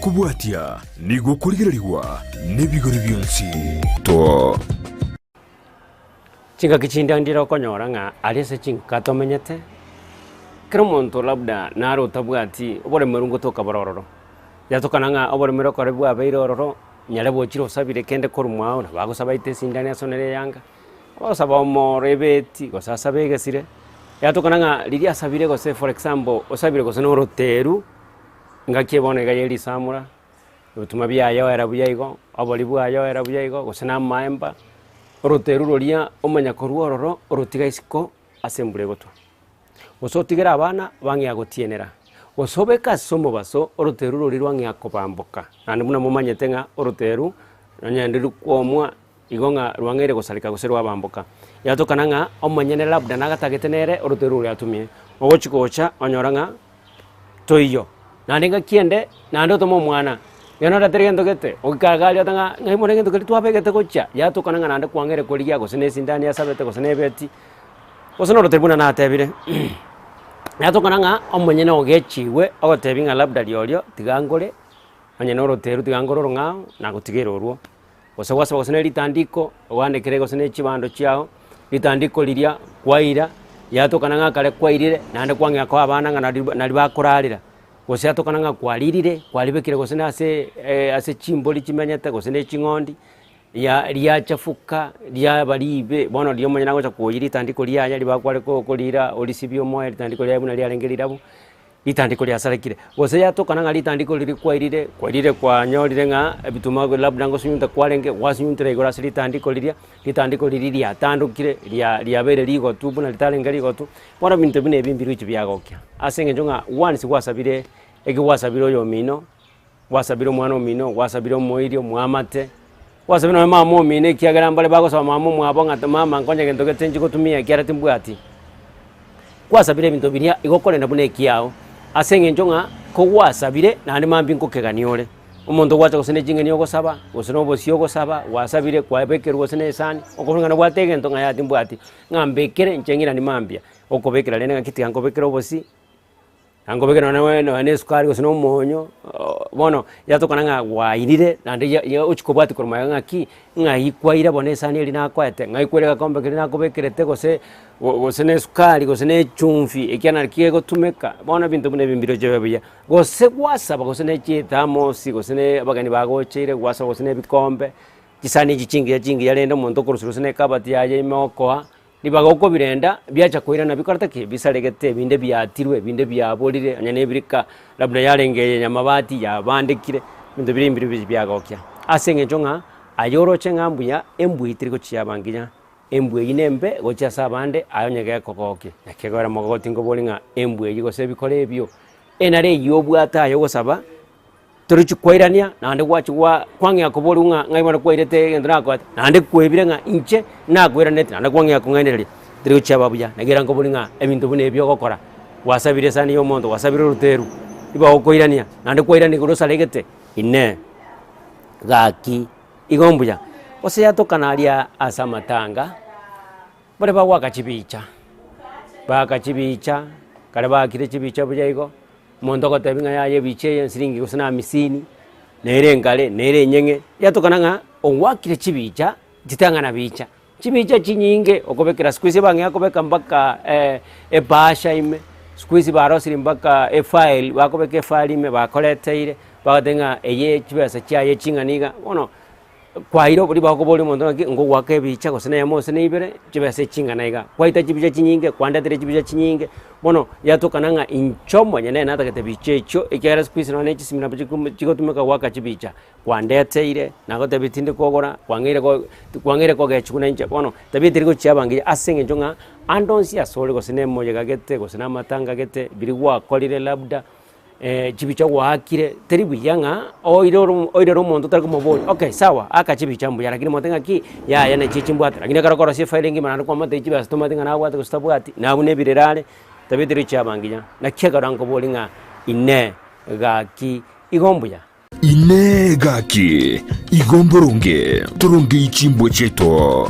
kubwatia niguo kurigirirwa n'ibigori byonsi to chinga kichinda ndira konyora nga alise chinga tomenyete kero muntu labda naro tabwati obore merungo toka borororo yatokana nga obore mero kore bwa beirororo nyale bochiro sabire kende korumwao na bagosaba itesi ndani asonere yanga bagosaba morebeti gosasa begesire yatokana nga lili asabire gose for example osabire gose no roteru ngakibone gayeli samura utuma byayo era buyaigo oboli bwayo era buyaigo gose na maemba roteru rolia omanya koruororo rotiga isiko asembure gotwa osotigera abana bangi agotienera osobeka somo baso roteru rori rwangi akobamboka nandi muna mumanyete nga roteru nyandiru kwomwa igonga rwangere gosalika goserwa bamboka yatokana nga omanyene labda nagatagetenere roteru rya tumie ogochikocha onyoranga toiyo nandinga kiende nando tomo mwana yonora terigento gete okikagali atanga ngai morengento kali twabegete gocha yatokana nga nande kwangere koligia gosene sindani yasabete gosene beti gosene roteru na atebire yatokana nga omanyene ogechiwe ogotebinga labda liorio tigangore omanyene roteru tigangoro nga na gutigera orwo osawasa gosene litandiko ogandekere gosene chibando chiao litandiko liria kwaira yatokana nga kale kwairire nande kwange akwa abana nga nali bakorarira gose yatokana nga kwalirire kwalibekire gosene ase chimboli chimenyete gosene chingondi ya lia chafuka lia balibe bono lio manyana gocha kuyiri tandiko lia ya libakwale ko kolira olisibio moya tandiko lia buna lia lengelirabo litandiko lia sarekire gose yatokana nga litandiko liri kwairire kwa nyorire nga bituma labda ngo sunyunta kwalenge wasunyunta igora sili tandiko liria litandiko liri atandukire lia bere ligo tubu na litalenge ligo tu bono bintu bine bimbiru chibyagokya asenge njonga once wasabire ege wasabiro yo mino wasabiro mwana mino wasabiro moirio mwamate wasabino mama mumine kiagera mbale bago sa mama mwabonga mama nkonje gento getenji kutumia kiara timbwati kwasabire bintu biria igokore na bune kiao asenge njonga ko wasabire na ndi mambi nkokeganiole umuntu gwacha gosene jingeni ogosaba gosene obosi ogosaba wasabire kwa bekeru gosene sani okofunga na gwatege ntonga ya timbwati ngambekere nchengira ni mambia okobekera lene ngakiti ngobekera obosi angobekera na sukari gosene omonyo bono yatokana nga wairire nandi ya uchikobwati koruma ngaki ngayikwaira bonesani eli nakwete ngayikwereka kombe kiri nakobekerete gose sukari gose chumvi ekiana kiego tumeka bono bintu bune bimbiro jebebuya gose gwasaba gose chitamosi gose abagani bagocheire gwasaba gose bikombe kisani gichingi yarenda muntu korusurusene kabati yaye imokoa nibagoko birenda byacha koirana bikartake bisaregete binde byatirwe binde byabolire anyane birika labda yarengeye nyamabati yabandikire bintu birimbiri byagokya asenge njonga ayoroche ngambuya embuitiri ko chiyabanginya embwe inembe gocha sabande ayonyege kokoke yakegora mogoti ngo bolinga embwe yigose bikore byo enare yobwata yogosaba turichi kwairania nande gwachi gwa kwangi akobolunga ngaimana kwairete ngendra kwa nande kwebire nga inche na kwirane nande kwangi akungenere turichi ababuya nagera ngo bolinga ebintu bune byo gokora wasabire sani yo mondo wasabire ruteru iba okoirania nande kwairani kurosa legete ine gaki igombuya ose yatokana alia asamatanga bare bagwaka chibicha kare bakire chibicha bujaigo mondo ko tebinga yaye biche siringi gusana misini nere ngale nere nyenge yatokana nga owakire chibicha jitanga na bicha chibicha chinyinge okobekera squeeze bangi yakobeka mbaka basha ime squeeze barosiri mbaka file bakobeka file ime bakoleteire bagatenga eye chibasa chaye chinganiga ono kwairo buri bakoboli mondo ngo wake bicha gosene yamose neibere chibasa chinganaiga kwaita chibicha chinyinge kwandatere chibicha chinyinge bono yatokana nga inchomo nyene natakete bichecho ikera squeeze no nechi simina chikotumeka waka chibicha kwandeteire nagote bitinde kogora kwangire ko gechukuna inche bono tabitiri ko chiabangi asenge njonga andonsi asole gosene moje gagete gosena matanga gete biri wa kolire labda chibicha wakire teri biyanga oiroro muntu tari kumoboli okay sawa aka chibicha mbuya lakini motenga ki ya na chichimbwata lakini karakora si filing mana kwa mate chibasa tomatinga na wata kustabwati na bune birerale tabitiri chabanginya na kega rango bolinga ine gaki igombuya ine gaki igomborunge turungi ichimbo cheto